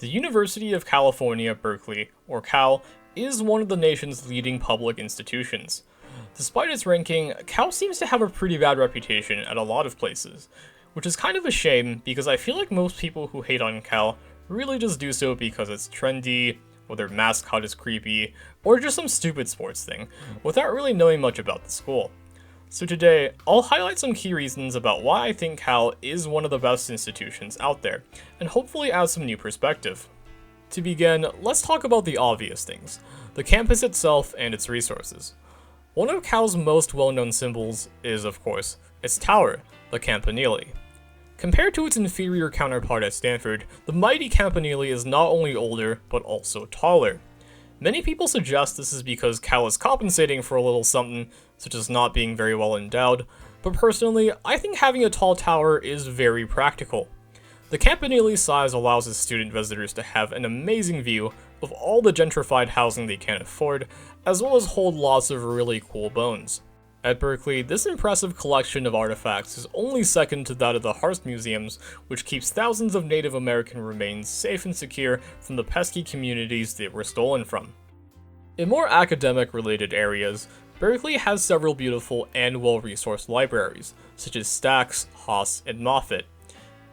The University of California, Berkeley, or Cal, is one of the nation's leading public institutions. Despite its ranking, Cal seems to have a pretty bad reputation at a lot of places, which is kind of a shame because I feel like most people who hate on Cal really just do so because it's trendy, or their mascot is creepy, or just some stupid sports thing, without really knowing much about the school. So today, I'll highlight some key reasons about why I think Cal is one of the best institutions out there, and hopefully add some new perspective. To begin, let's talk about the obvious things, the campus itself and its resources. One of Cal's most well-known symbols is, of course, its tower, the Campanile. Compared to its inferior counterpart at Stanford, the mighty Campanile is not only older, but also taller. Many people suggest this is because Cal is compensating for a little something, such as not being very well endowed, but personally, I think having a tall tower is very practical. The Campanile's size allows its student visitors to have an amazing view of all the gentrified housing they can afford, as well as hold lots of really cool bones. At Berkeley, this impressive collection of artifacts is only second to that of the Hearst Museums, which keeps thousands of Native American remains safe and secure from the pesky communities they were stolen from. In more academic-related areas, Berkeley has several beautiful and well-resourced libraries, such as Stax, Haas, and Moffitt.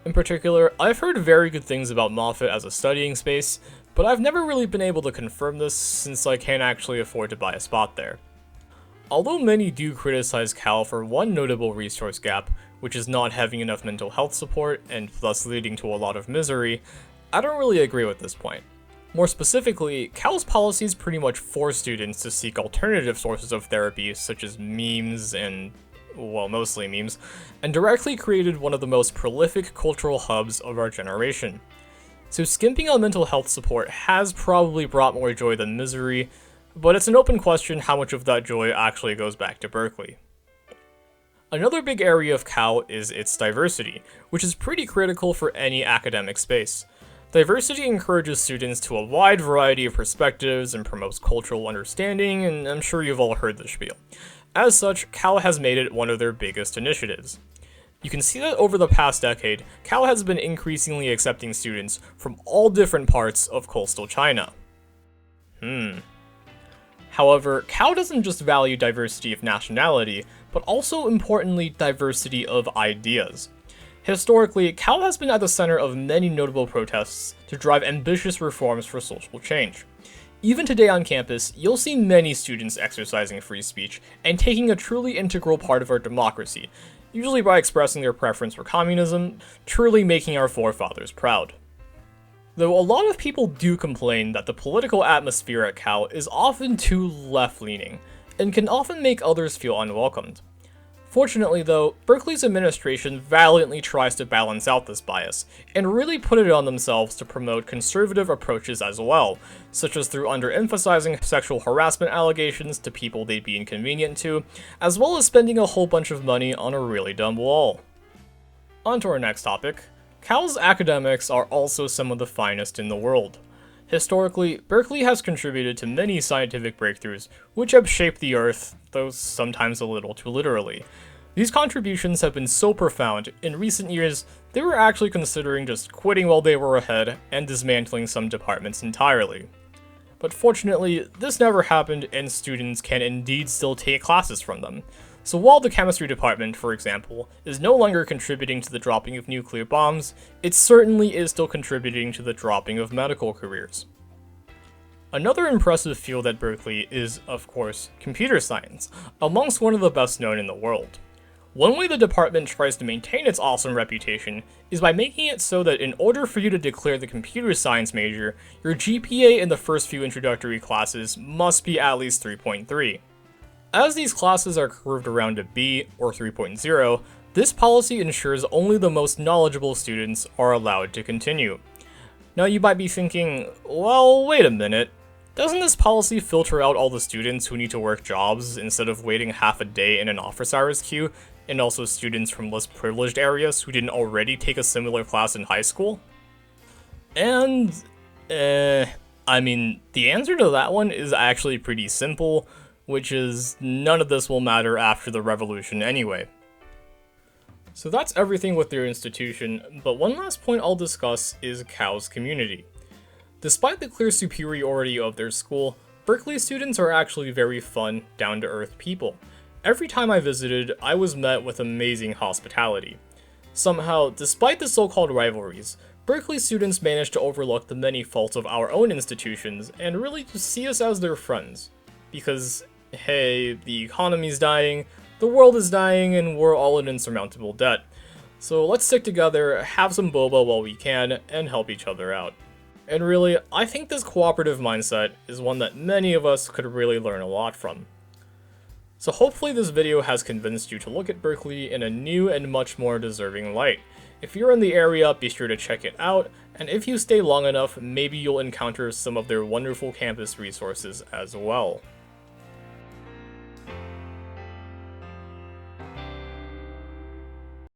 In particular, I've heard very good things about Moffitt as a studying space, but I've never really been able to confirm this since I can't actually afford to buy a spot there. Although many do criticize Cal for one notable resource gap, which is not having enough mental health support and thus leading to a lot of misery, I don't really agree with this point. More specifically, Cal's policies pretty much force students to seek alternative sources of therapy such as memes and, well, mostly memes, and directly created one of the most prolific cultural hubs of our generation. So skimping on mental health support has probably brought more joy than misery, but it's an open question how much of that joy actually goes back to Berkeley. Another big area of Cal is its diversity, which is pretty critical for any academic space. Diversity encourages students to a wide variety of perspectives and promotes cultural understanding, and I'm sure you've all heard this spiel. As such, Cal has made it one of their biggest initiatives. You can see that over the past decade, Cal has been increasingly accepting students from all different parts of coastal China. However, Cal doesn't just value diversity of nationality, but also importantly diversity of ideas. Historically, Cal has been at the center of many notable protests to drive ambitious reforms for social change. Even today on campus, you'll see many students exercising free speech and taking a truly integral part of our democracy, usually by expressing their preference for communism, truly making our forefathers proud. Though a lot of people do complain that the political atmosphere at Cal is often too left-leaning, and can often make others feel unwelcomed. Fortunately though, Berkeley's administration valiantly tries to balance out this bias, and really put it on themselves to promote conservative approaches as well, such as through underemphasizing sexual harassment allegations to people they'd be inconvenient to, as well as spending a whole bunch of money on a really dumb wall. On to our next topic. Cal's academics are also some of the finest in the world. Historically, Berkeley has contributed to many scientific breakthroughs, which have shaped the Earth, though sometimes a little too literally. These contributions have been so profound, in recent years, they were actually considering just quitting while they were ahead and dismantling some departments entirely. But fortunately, this never happened and students can indeed still take classes from them. So while the chemistry department, for example, is no longer contributing to the dropping of nuclear bombs, it certainly is still contributing to the dropping of medical careers. Another impressive field at Berkeley is, of course, computer science, amongst one of the best known in the world. One way the department tries to maintain its awesome reputation is by making it so that in order for you to declare the computer science major, your GPA in the first few introductory classes must be at least 3.3. As these classes are curved around a B, or 3.0, this policy ensures only the most knowledgeable students are allowed to continue. Now you might be thinking, well, wait a minute, doesn't this policy filter out all the students who need to work jobs instead of waiting half a day in an office hours queue, and also students from less privileged areas who didn't already take a similar class in high school? And, the answer to that one is actually pretty simple, which is none of this will matter after the revolution anyway. So that's everything with their institution, but one last point I'll discuss is Cal's community. Despite the clear superiority of their school, Berkeley students are actually very fun, down-to-earth people. Every time I visited, I was met with amazing hospitality. Somehow, despite the so-called rivalries, Berkeley students managed to overlook the many faults of our own institutions and really just see us as their friends. Because, hey, the economy's dying, the world is dying, and we're all in insurmountable debt. So let's stick together, have some boba while we can, and help each other out. And really, I think this cooperative mindset is one that many of us could really learn a lot from. So hopefully this video has convinced you to look at Berkeley in a new and much more deserving light. If you're in the area, be sure to check it out, and if you stay long enough, maybe you'll encounter some of their wonderful campus resources as well.